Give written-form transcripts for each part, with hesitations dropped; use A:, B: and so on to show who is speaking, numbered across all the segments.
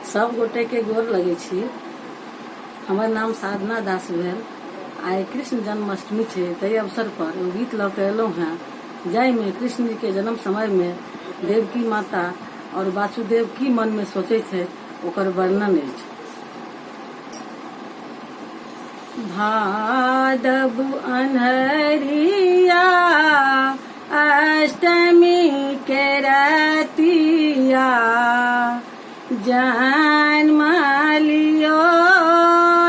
A: सब गोटे के गोर लगे छी। हमर नाम साधना दास भेल। आइ कृष्ण जन्माष्टमी छै, ताहि अवसर पर एगो गीत लऽ के एलहुँ हैं, जाहिमे कृष्ण जी के जन्म समय में देवकी माता और वासुदेव की मन में सोचे थे ओकर वर्णन अछि। भादव अन्हरिया अष्टमी के रतिया जन्म लियो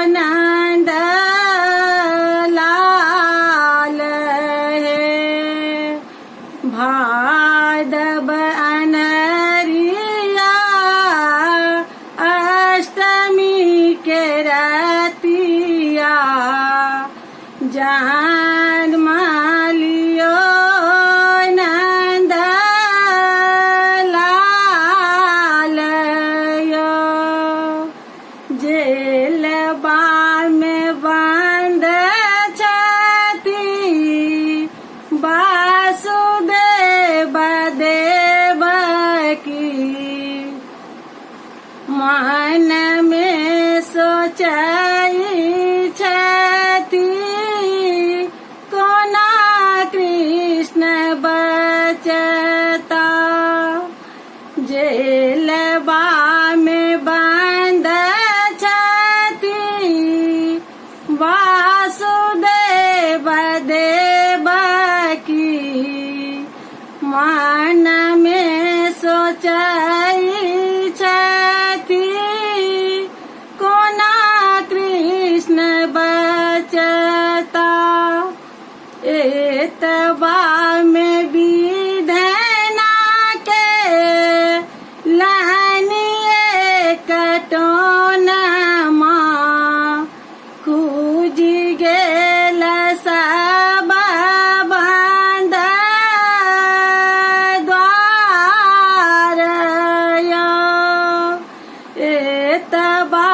A: नंद लाल हे। भादव अन्हरिया अष्टमी के रतिया जन्म लियो नंद लाल यो। जेलबा में बंद छथि वासुदेव देवकी, मन में सोचई छथि कोना कृष्ण बचता। जेलबा में बंद छथि वासुदेव देवकी, मन में सोचई छथि कोना कृष्ण बचता। एतबा में विधना के लानिए कटोनमा खूजी गेल सब बंद द्वार यो। एतबा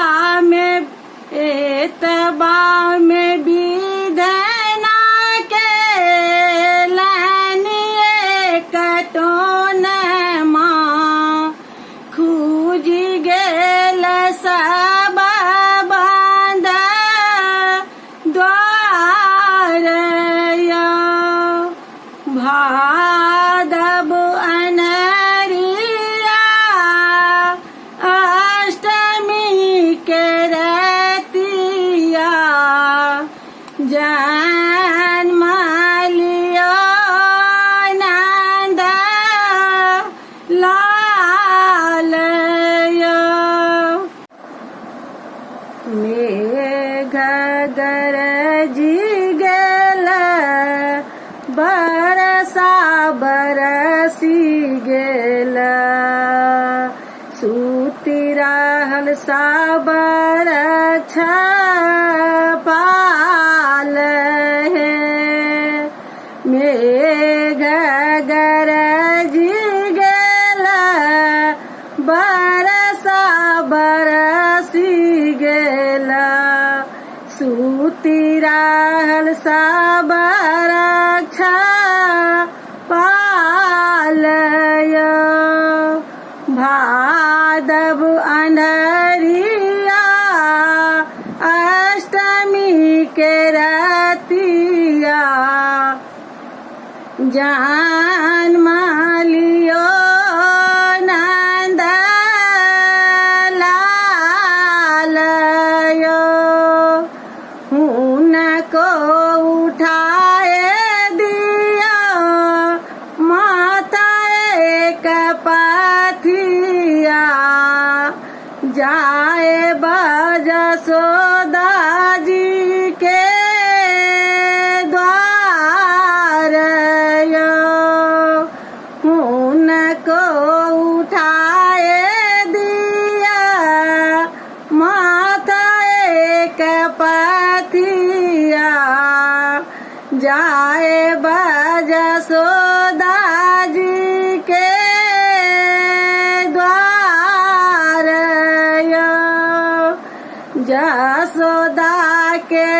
A: में विधना के लानिए कटोनमा खूजी गेल सब बंद द्वार यो। भादव अन्हरिया अष्टमी के रतिया जन्म लियो नंद लाल यो। मेघ गरजी गेल बरसा बरसी गेल, सूति रहल साबर छपाल हे। मेघ गरजी गेल बरसा बरसी गेल, सूति रहल साबर छपाल यो। भादव अन्हरिया अष्टमी के रतिया जन्म लियो नंद लाल यो। हुनको उठाए दिया माथा एक पाथिया, जाए बजसोदा जी के द्वार यो। हुनको उठाए दिया माथा एक पाथिया, जाए बजसोदा जी के द्वार यो। जसोदा के